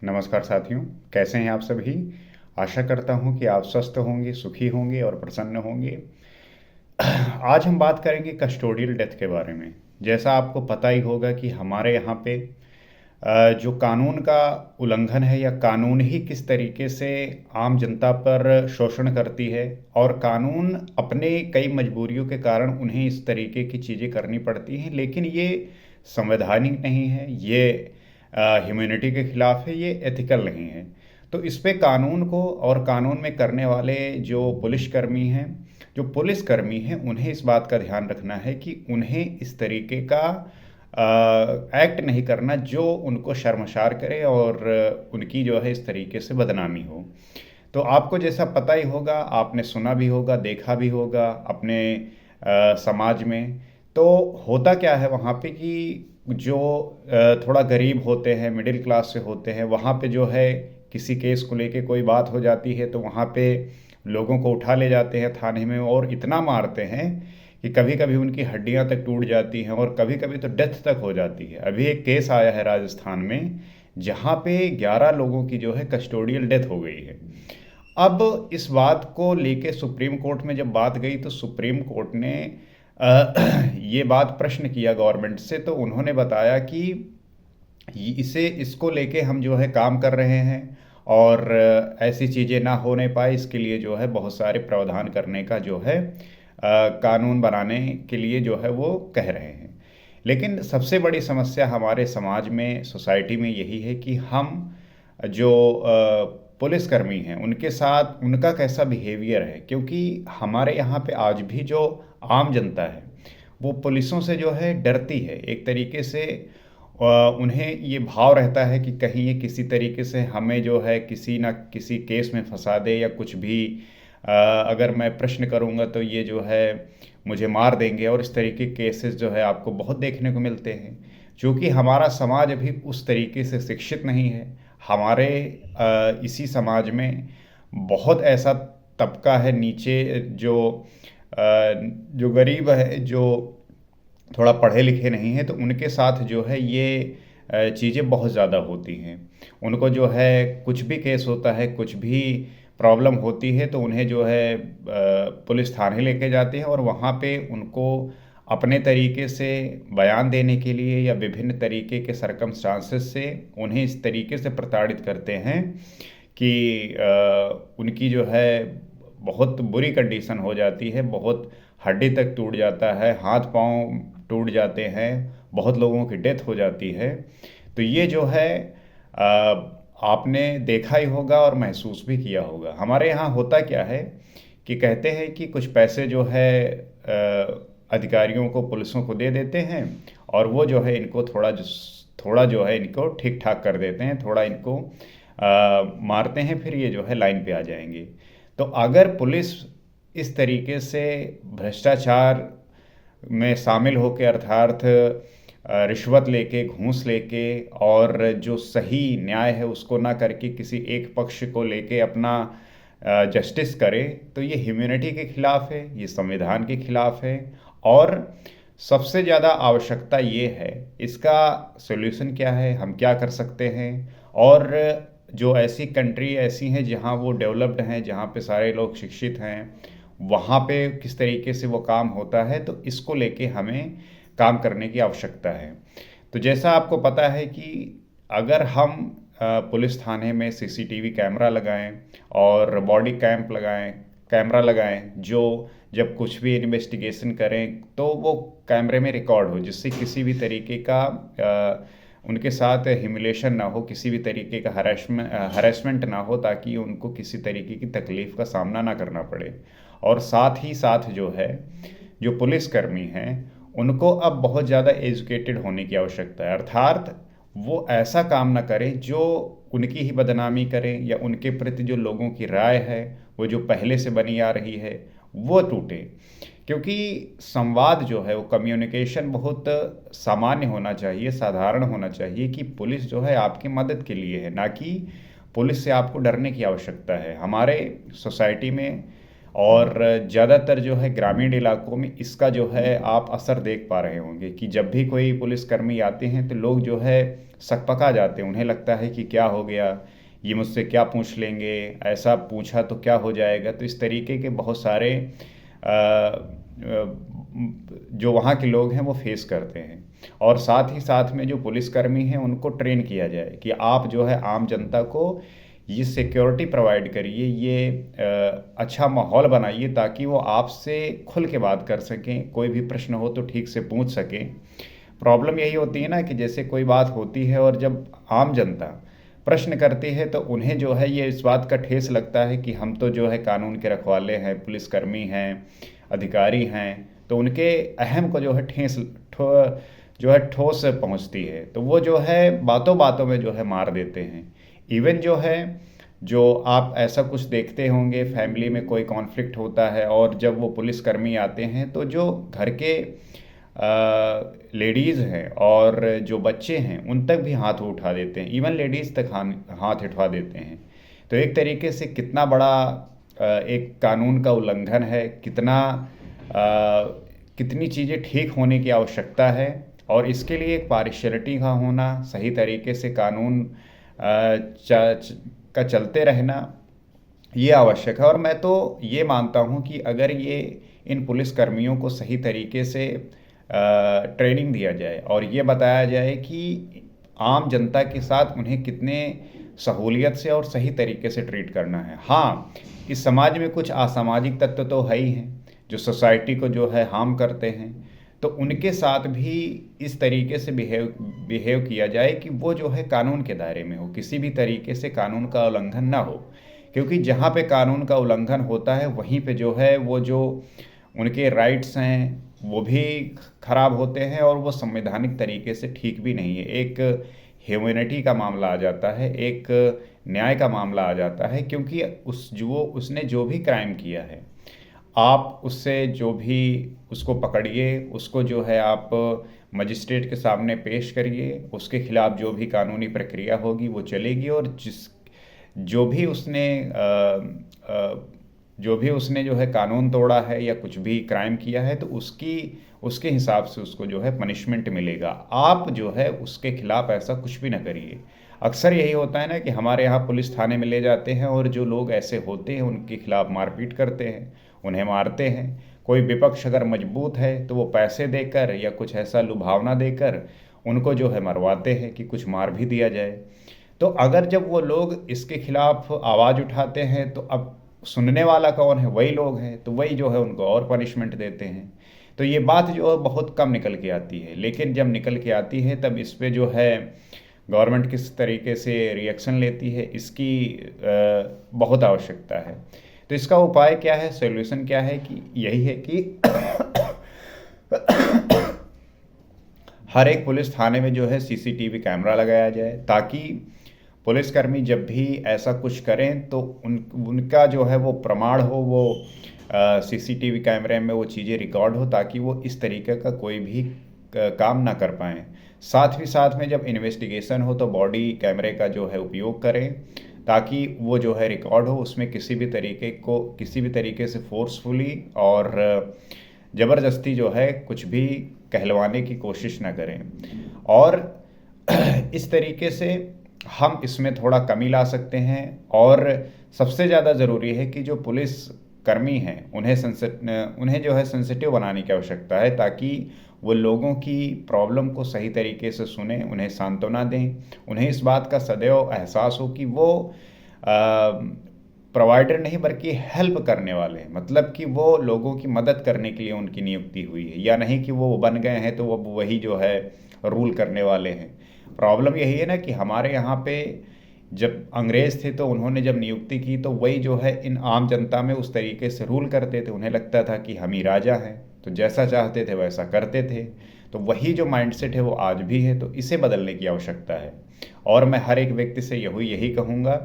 नमस्कार साथियों, कैसे हैं आप सभी। आशा करता हूं कि आप स्वस्थ होंगे, सुखी होंगे और प्रसन्न होंगे। आज हम बात करेंगे कस्टोडियल डेथ के बारे में। जैसा आपको पता ही होगा कि हमारे यहाँ पे जो कानून का उल्लंघन है या कानून ही किस तरीके से आम जनता पर शोषण करती है, और कानून अपने कई मजबूरियों के कारण उन्हें इस तरीके की चीज़ें करनी पड़ती हैं, लेकिन ये संवैधानिक नहीं है, ये ह्यूमैनिटी के खिलाफ है, ये एथिकल नहीं है। तो इस पे कानून को और कानून में करने वाले जो पुलिसकर्मी हैं उन्हें इस बात का ध्यान रखना है कि उन्हें इस तरीके का एक्ट नहीं करना जो उनको शर्मसार करे और उनकी जो है इस तरीके से बदनामी हो। तो आपको जैसा पता ही होगा, आपने सुना भी होगा, देखा भी होगा अपने समाज में। तो होता क्या है वहाँ पे कि जो थोड़ा गरीब होते हैं, मिडिल क्लास से होते हैं, वहाँ पे जो है किसी केस को लेके कोई बात हो जाती है तो वहाँ पे लोगों को उठा ले जाते हैं थाने में और इतना मारते हैं कि कभी कभी उनकी हड्डियां तक टूट जाती हैं और कभी कभी तो डेथ तक हो जाती है। अभी एक केस आया है राजस्थान में, जहाँ पे 11 लोगों की जो है कस्टोडियल डेथ हो गई है। अब इस बात को लेके सुप्रीम कोर्ट में जब बात गई तो सुप्रीम कोर्ट ने ये बात प्रश्न किया गवर्नमेंट से, तो उन्होंने बताया कि इसे इसको लेके हम जो है काम कर रहे हैं और ऐसी चीज़ें ना होने पाए इसके लिए जो है बहुत सारे प्रावधान करने का जो है कानून बनाने के लिए जो है वो कह रहे हैं। लेकिन सबसे बड़ी समस्या हमारे समाज में, सोसाइटी में यही है कि हम जो पुलिसकर्मी हैं उनके साथ उनका कैसा बिहेवियर है, क्योंकि हमारे यहाँ पे आज भी जो आम जनता है वो पुलिसों से जो है डरती है एक तरीके से। उन्हें ये भाव रहता है कि कहीं ये किसी तरीके से हमें जो है किसी ना किसी केस में फंसा दे या कुछ भी अगर मैं प्रश्न करूंगा तो ये जो है मुझे मार देंगे, और इस तरीके केसेस जो है आपको बहुत देखने को मिलते हैं। क्योंकि हमारा समाज अभी उस तरीके से शिक्षित नहीं है। हमारे इसी समाज में बहुत ऐसा तबका है नीचे जो जो गरीब है, जो थोड़ा पढ़े लिखे नहीं हैं, तो उनके साथ जो है ये चीज़ें बहुत ज़्यादा होती हैं। उनको जो है कुछ भी केस होता है, कुछ भी प्रॉब्लम होती है तो उन्हें जो है पुलिस थाने लेके जाते हैं और वहाँ पे उनको अपने तरीके से बयान देने के लिए या विभिन्न तरीके के सरकमस्टांसेस से उन्हें इस तरीके से प्रताड़ित करते हैं कि उनकी जो है बहुत बुरी कंडीशन हो जाती है, बहुत हड्डी तक टूट जाता है, हाथ पांव टूट जाते हैं, बहुत लोगों की डेथ हो जाती है। तो ये जो है आपने देखा ही होगा और महसूस भी किया होगा। हमारे यहाँ होता क्या है कि कहते हैं कि कुछ पैसे जो है अधिकारियों को, पुलिसों को दे देते हैं और वो जो है इनको थोड़ा जो है इनको ठीक ठाक कर देते हैं, थोड़ा इनको मारते हैं, फिर ये जो है लाइन पे आ जाएंगे। तो अगर पुलिस इस तरीके से भ्रष्टाचार में शामिल होकर, अर्थात रिश्वत लेके, घूस लेके, और जो सही न्याय है उसको ना करके किसी एक पक्ष को लेके अपना जस्टिस करे, तो ये ह्यूमैनिटी के खिलाफ है, ये संविधान के खिलाफ है। और सबसे ज़्यादा आवश्यकता ये है, इसका सॉल्यूशन क्या है, हम क्या कर सकते हैं। और जो ऐसी कंट्री ऐसी हैं जहाँ वो डेवलप्ड हैं, जहाँ पे सारे लोग शिक्षित हैं, वहाँ पे किस तरीके से वो काम होता है, तो इसको लेके हमें काम करने की आवश्यकता है। तो जैसा आपको पता है कि अगर हम पुलिस थाने में सीसीटीवी कैमरा लगाएं और बॉडी कैमरा लगाएं, जो जब कुछ भी इन्वेस्टिगेशन करें तो वो कैमरे में रिकॉर्ड हो, जिससे किसी भी तरीके का उनके साथ ह्यूमिलेशन ना हो, किसी भी तरीके का हरेसमेंट ना हो, ताकि उनको किसी तरीके की तकलीफ़ का सामना ना करना पड़े। और साथ ही साथ जो है, जो पुलिसकर्मी हैं उनको अब बहुत ज़्यादा एजुकेटेड होने की आवश्यकता है, अर्थात वो ऐसा काम ना करें जो उनकी ही बदनामी करें या उनके प्रति जो लोगों की राय है वो जो पहले से बनी आ रही है वो टूटे। क्योंकि संवाद जो है, वो कम्युनिकेशन बहुत सामान्य होना चाहिए, साधारण होना चाहिए कि पुलिस जो है आपकी मदद के लिए है, ना कि पुलिस से आपको डरने की आवश्यकता है। हमारे सोसाइटी में और ज़्यादातर जो है ग्रामीण इलाकों में इसका जो है आप असर देख पा रहे होंगे कि जब भी कोई पुलिसकर्मी आते हैं तो लोग जो है सकपका जाते हैं। उन्हें लगता है कि क्या हो गया, ये मुझसे क्या पूछ लेंगे, ऐसा पूछा तो क्या हो जाएगा। तो इस तरीके के बहुत सारे जो वहाँ के लोग हैं वो फेस करते हैं। और साथ ही साथ में जो पुलिसकर्मी हैं उनको ट्रेन किया जाए कि आप जो है आम जनता को ये सिक्योरिटी प्रोवाइड करिए, ये अच्छा माहौल बनाइए ताकि वो आपसे खुल के बात कर सकें, कोई भी प्रश्न हो तो ठीक से पूछ सकें। प्रॉब्लम यही होती है ना कि जैसे कोई बात होती है और जब आम जनता प्रश्न करती है तो उन्हें जो है ये इस बात का ठेस लगता है कि हम तो जो है कानून के रखवाले हैं, पुलिसकर्मी हैं, अधिकारी हैं, तो उनके अहम को जो है जो है ठोस पहुंचती है, तो वो जो है बातों बातों में जो है मार देते हैं। इवन जो है जो आप ऐसा कुछ देखते होंगे, फैमिली में कोई कॉन्फ्लिक्ट होता है और जब वो पुलिसकर्मी आते हैं तो जो घर के लेडीज़ हैं और जो बच्चे हैं उन तक भी हाथ उठा देते हैं, इवन लेडीज़ तक हाथ उठा देते हैं। तो एक तरीके से कितना बड़ा एक कानून का उल्लंघन है, कितनी चीज़ें ठीक होने की आवश्यकता है। और इसके लिए एक पार्शियलिटी का होना, सही तरीके से कानून का चलते रहना, ये आवश्यक है। और मैं तो ये मानता हूँ कि अगर ये इन पुलिसकर्मियों को सही तरीके से ट्रेनिंग दिया जाए और ये बताया जाए कि आम जनता के साथ उन्हें कितने सहूलियत से और सही तरीके से ट्रीट करना है। हाँ, इस समाज में कुछ असामाजिक तत्व तो है ही हैं जो सोसाइटी को जो है हार्म करते हैं, तो उनके साथ भी इस तरीके से बिहेव किया जाए कि वो जो है कानून के दायरे में हो, किसी भी तरीके से कानून का उल्लंघन ना हो। क्योंकि जहाँ पे कानून का उल्लंघन होता है वहीं पे जो है वो जो उनके राइट्स हैं वो भी खराब होते हैं और वो संवैधानिक तरीके से ठीक भी नहीं है। एक ह्यूमैनिटी का मामला आ जाता है, एक न्याय का मामला आ जाता है, क्योंकि उसने जो भी क्राइम किया है आप उससे जो भी उसको पकड़िए, उसको जो है आप मजिस्ट्रेट के सामने पेश करिए, उसके खिलाफ जो भी कानूनी प्रक्रिया होगी वो चलेगी। और जो भी उसने जो है कानून तोड़ा है या कुछ भी क्राइम किया है तो उसके हिसाब से उसको जो है पनिशमेंट मिलेगा। आप जो है उसके खिलाफ ऐसा कुछ भी ना करिए। अक्सर यही होता है ना कि हमारे यहाँ पुलिस थाने में ले जाते हैं और जो लोग ऐसे होते हैं उनके खिलाफ मारपीट करते हैं, उन्हें मारते हैं। कोई विपक्ष अगर मजबूत है तो वो पैसे देकर या कुछ ऐसा लुभावना देकर उनको जो है मरवाते हैं कि कुछ मार भी दिया जाए। तो अगर जब वो लोग इसके खिलाफ आवाज़ उठाते हैं तो अब सुनने वाला कौन है? वही लोग हैं, तो वही जो है उनको और पनिशमेंट देते हैं। तो ये बात जो है बहुत कम निकल के आती है, लेकिन जब निकल के आती है तब इस पे जो है गवर्नमेंट किस तरीके से रिएक्शन लेती है इसकी बहुत आवश्यकता है। तो इसका उपाय क्या है, सॉल्यूशन क्या है? कि यही है कि हर एक पुलिस थाने में जो है सीसीटीवी कैमरा लगाया जाए ताकि पुलिसकर्मी जब भी ऐसा कुछ करें तो उनका जो है वो प्रमाण हो, वो सीसीटीवी कैमरे में वो चीज़ें रिकॉर्ड हो ताकि वो इस तरीके का कोई भी काम ना कर पाएँ। साथ ही साथ में जब इन्वेस्टिगेशन हो तो बॉडी कैमरे का जो है उपयोग करें ताकि वो जो है रिकॉर्ड हो, उसमें किसी भी तरीके से फोर्सफुली और ज़बरदस्ती जो है कुछ भी कहलवाने की कोशिश ना करें। और इस तरीके से हम इसमें थोड़ा कमी ला सकते हैं। और सबसे ज़्यादा ज़रूरी है कि जो पुलिस कर्मी हैं उन्हें जो है सेंसिटिव बनाने की आवश्यकता है ताकि वो लोगों की प्रॉब्लम को सही तरीके से सुने, उन्हें सांत्वना दें, उन्हें इस बात का सदैव एहसास हो कि वो प्रोवाइडर नहीं बल्कि हेल्प करने वाले हैं। मतलब कि वो लोगों की मदद करने के लिए उनकी नियुक्ति हुई है, या नहीं कि वो बन गए हैं तो वो वही जो है रूल करने वाले हैं। प्रॉब्लम यही है ना कि हमारे यहाँ पे जब अंग्रेज़ थे तो उन्होंने जब नियुक्ति की तो वही जो है इन आम जनता में उस तरीके से रूल करते थे। उन्हें लगता था कि हम ही राजा हैं, तो जैसा चाहते थे वैसा करते थे। तो वही जो माइंडसेट है वो आज भी है, तो इसे बदलने की आवश्यकता है। और मैं हर एक व्यक्ति से यही कहूँगा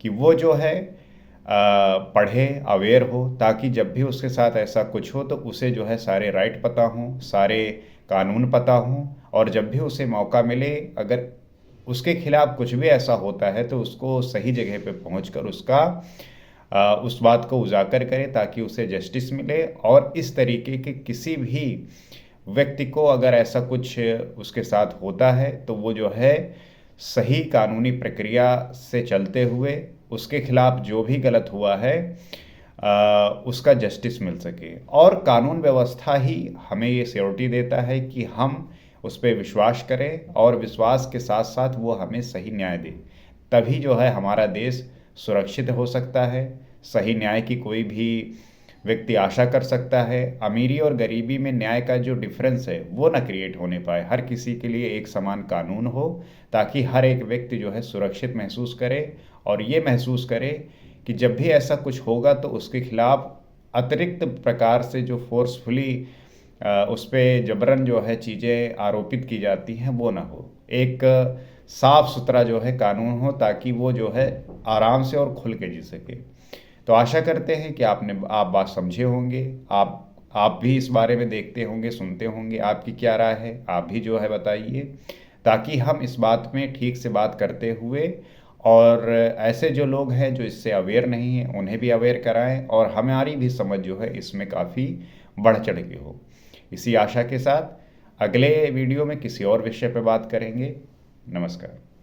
कि वो जो है पढ़े, अवेयर हो, ताकि जब भी उसके साथ ऐसा कुछ हो तो उसे जो है सारे राइट पता हों, सारे कानून पता हों। और जब भी उसे मौका मिले, अगर उसके खिलाफ कुछ भी ऐसा होता है तो उसको सही जगह पे पहुंचकर उसका उस बात को उजागर करे ताकि उसे जस्टिस मिले, और इस तरीके के किसी भी व्यक्ति को अगर ऐसा कुछ उसके साथ होता है तो वो जो है सही कानूनी प्रक्रिया से चलते हुए उसके खिलाफ जो भी गलत हुआ है उसका जस्टिस मिल सके। और कानून व्यवस्था ही हमें ये श्योरिटी देता है कि हम उस पर विश्वास करें और विश्वास के साथ साथ वो हमें सही न्याय दे, तभी जो है हमारा देश सुरक्षित हो सकता है। सही न्याय की कोई भी व्यक्ति आशा कर सकता है। अमीरी और गरीबी में न्याय का जो डिफरेंस है वो ना क्रिएट होने पाए, हर किसी के लिए एक समान कानून हो, ताकि हर एक व्यक्ति जो है सुरक्षित महसूस करे और ये महसूस करे कि जब भी ऐसा कुछ होगा तो उसके खिलाफ अतिरिक्त प्रकार से जो फोर्सफुली उस पर जबरन जो है चीज़ें आरोपित की जाती हैं वो ना हो। एक साफ सुथरा जो है कानून हो ताकि वो जो है आराम से और खुल के जी सके। तो आशा करते हैं कि आप बात समझे होंगे। आप भी इस बारे में देखते होंगे, सुनते होंगे। आपकी क्या राय है, आप भी जो है बताइए, ताकि हम इस बात में ठीक से बात करते हुए और ऐसे जो लोग हैं जो इससे अवेयर नहीं हैं उन्हें भी अवेयर कराएं और हमारी भी समझ जो है इसमें काफ़ी बढ़ चढ़ के हो। इसी आशा के साथ अगले वीडियो में किसी और विषय पर बात करेंगे। नमस्कार।